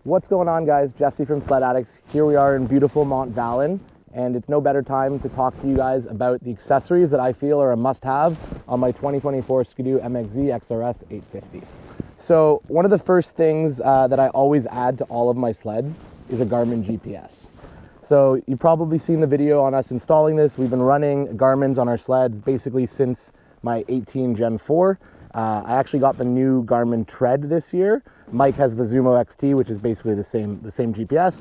What's going on, guys? Jesse from Sledaddicz. Here we are in beautiful Mont Valin, and it's no better time to talk to you guys about the accessories that I feel are a must-have on my 2024 Skidoo MXZ XRS 850. So one of the first things that I always add to all of my sleds is a Garmin GPS. So you've probably seen the video on us installing this. We've been running Garmin's on our sleds basically since my 18 Gen 4. I actually got the new Garmin Tread this year. Mike has the Zumo XT, which is basically the same GPS.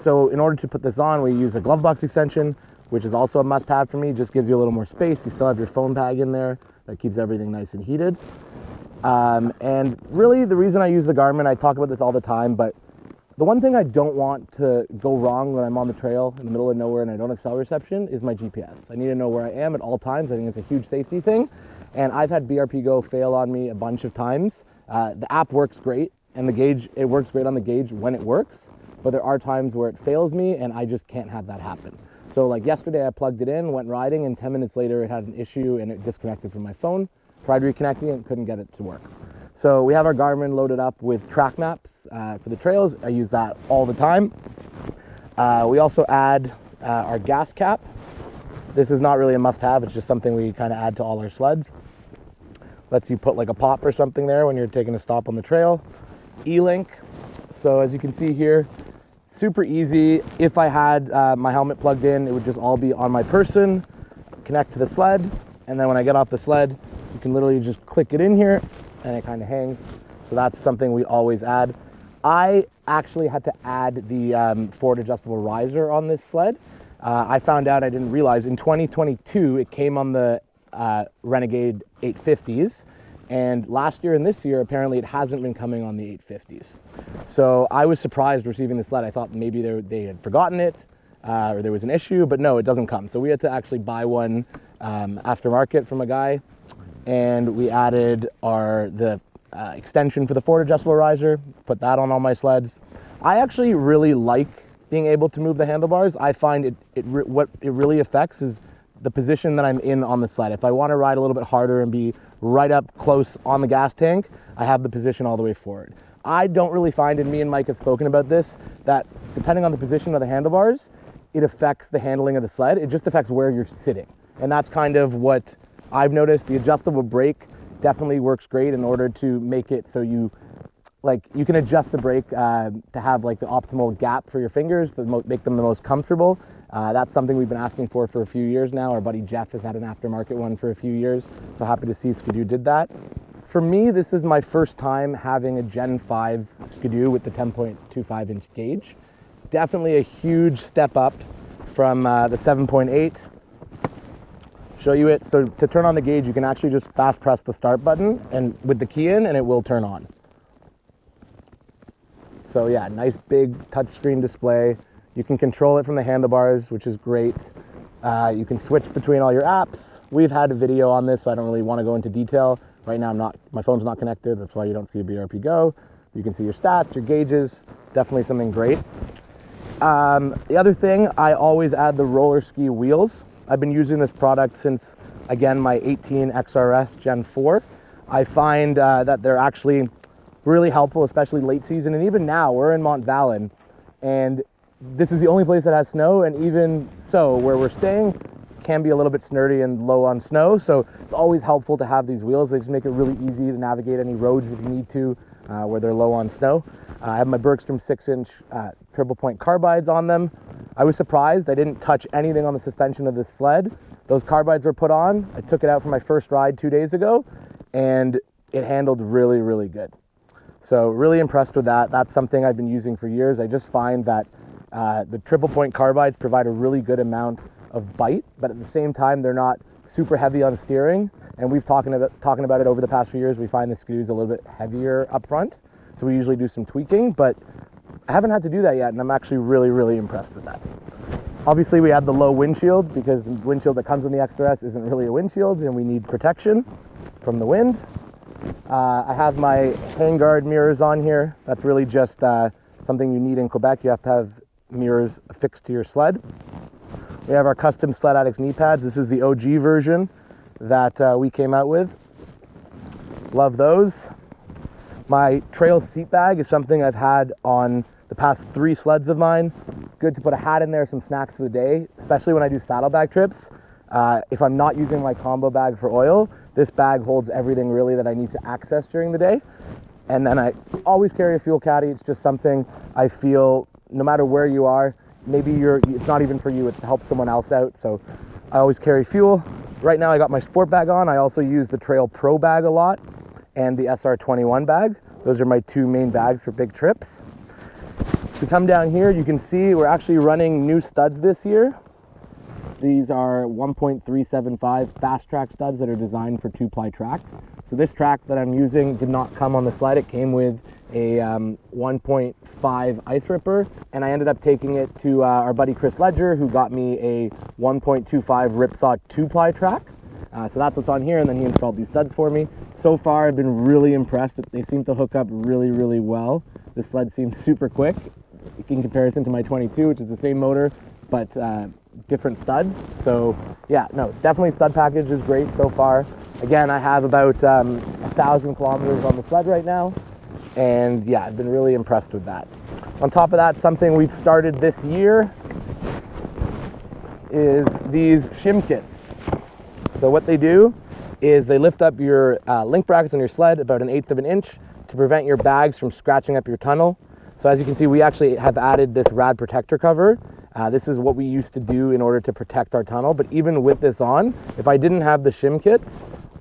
So in order to put this on, we use a glove box extension, which is also a must-have for me. Just gives you a little more space. You still have your phone bag in there. That keeps everything nice and heated. And really, the reason I use the Garmin, I talk about this all the time, but the one thing I don't want to go wrong when I'm on the trail in the middle of nowhere and I don't have cell reception is my GPS. I need to know where I am at all times. I think it's a huge safety thing. And I've had BRP Go fail on me a bunch of times. The app works great, and the gauge, it works great on the gauge when it works, but there are times where it fails me and I just can't have that happen. So like yesterday I plugged it in, went riding, and 10 minutes later it had an issue and it disconnected from my phone. Tried reconnecting it and couldn't get it to work. So we have our Garmin loaded up with track maps for the trails. I use that all the time. We also add our gas cap. This is not really a must-have, it's just something we kind of add to all our sleds. Lets you put like a pop or something there when you're taking a stop on the trail. E-link. So as you can see here, super easy. If I had my helmet plugged in, it would just all be on my person, connect to the sled, and then when I get off the sled, you can literally just click it in here and it kind of hangs. So that's something we always add. I actually had to add the forward adjustable riser on this sled. I found out, I didn't realize, in 2022 it came on the Renegade 850s, and last year and this year apparently it hasn't been coming on the 850s. So I was surprised receiving the sled. I thought maybe they had forgotten it or there was an issue, but no, it doesn't come. So we had to actually buy one aftermarket from a guy, and we added the extension for the forward adjustable riser, put that on all my sleds. I actually really like being able to move the handlebars. I find what it really affects is the position that I'm in on the sled. If I want to ride a little bit harder and be right up close on the gas tank, I have the position all the way forward. I don't really find, and me and Mike have spoken about this, that depending on the position of the handlebars, it affects the handling of the sled. It just affects where you're sitting. And that's kind of what I've noticed. The adjustable brake definitely works great in order to make it so you can adjust the brake to have like the optimal gap for your fingers to make them the most comfortable. That's something we've been asking for a few years now. Our buddy Jeff has had an aftermarket one for a few years, so happy to see Skidoo did that. For me, this is my first time having a Gen 5 Skidoo with the 10.25 inch gauge. Definitely a huge step up from the 7.8. Show you it. So to turn on the gauge, you can actually just fast press the start button and with the key in, and it will turn on. So yeah, nice big touchscreen display. You can control it from the handlebars, which is great. You can switch between all your apps. We've had a video on this, so I don't really want to go into detail. Right now, my phone's not connected. That's why you don't see a BRP Go. You can see your stats, your gauges. Definitely something great. The other thing, I always add the roller ski wheels. I've been using this product since, again, my 18 XRS Gen 4. I find that they're actually really helpful, especially late season. And even now, we're in Mont Valin, and this is the only place that has snow, and even so, where we're staying can be a little bit snurty and low on snow, so it's always helpful to have these wheels. They just make it really easy to navigate any roads if you need to, where they're low on snow. I have my Bergstrom 6-inch triple point carbides on them. I was surprised. I didn't touch anything on the suspension of this sled. Those carbides were put on. I took it out for my first ride 2 days ago, and it handled really, really good. So really impressed with that. That's something I've been using for years. I just find that the triple point carbides provide a really good amount of bite, but at the same time, they're not super heavy on steering. And we've talking about it over the past few years. We find the Skidoo's a little bit heavier up front, so we usually do some tweaking, but I haven't had to do that yet, and I'm actually really, really impressed with that. Obviously, we add the low windshield because the windshield that comes in the XRS isn't really a windshield, and we need protection from the wind. I have my handguard mirrors on here. That's really just something you need in Quebec. You have to have mirrors affixed to your sled. We have our custom Sledaddicz knee pads. This is the OG version that we came out with. Love those. My trail seat bag is something I've had on the past 3 sleds of mine. Good to put a hat in there, some snacks for the day, especially when I do saddlebag trips. If I'm not using my combo bag for oil, this bag holds everything really that I need to access during the day. And then I always carry a fuel caddy. It's just something I feel no matter where you are, maybe it's not even for you, it's to help someone else out. So I always carry fuel. Right now I got my sport bag on. I also use the Trail Pro bag a lot and the SR21 bag. Those are my 2 main bags for big trips. If you come down here, you can see we're actually running new studs this year. These are 1.375 fast track studs that are designed for 2-ply tracks. So this track that I'm using did not come on the sled. It came with a 1.5 ice ripper, and I ended up taking it to our buddy Chris Ledger, who got me a 1.25 Ripsaw 2-ply track. So that's what's on here, and then he installed these studs for me. So far, I've been really impressed. They seem to hook up really, really well. The sled seems super quick in comparison to my 22, which is the same motor, but different studs. So yeah, no, definitely stud package is great so far. Again, I have about 1,000 kilometers on the sled right now, and yeah, I've been really impressed with that. On top of that, something we've started this year is these shim kits. So what they do is they lift up your link brackets on your sled about 1/8 of an inch to prevent your bags from scratching up your tunnel. So as you can see, we actually have added this rad protector cover. This is what we used to do in order to protect our tunnel, but even with this on, if I didn't have the shim kits,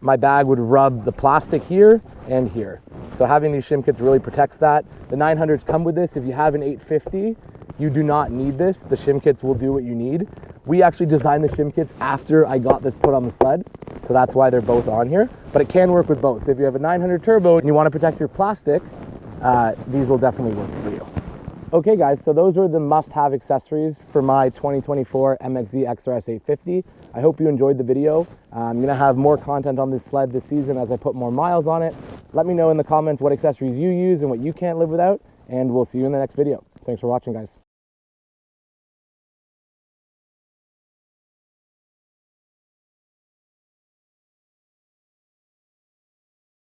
my bag would rub the plastic here and here. So having these shim kits really protects that. The 900s come with this. If you have an 850, you do not need this. The shim kits will do what you need. We actually designed the shim kits after I got this put on the sled, so that's why they're both on here, but it can work with both. So if you have a 900 turbo and you want to protect your plastic, these will definitely work for you. Okay guys, so those are the must-have accessories for my 2024 MXZ XRS 850. I hope you enjoyed the video. I'm gonna have more content on this sled this season as I put more miles on it. Let me know in the comments what accessories you use and what you can't live without, and we'll see you in the next video. Thanks for watching, guys.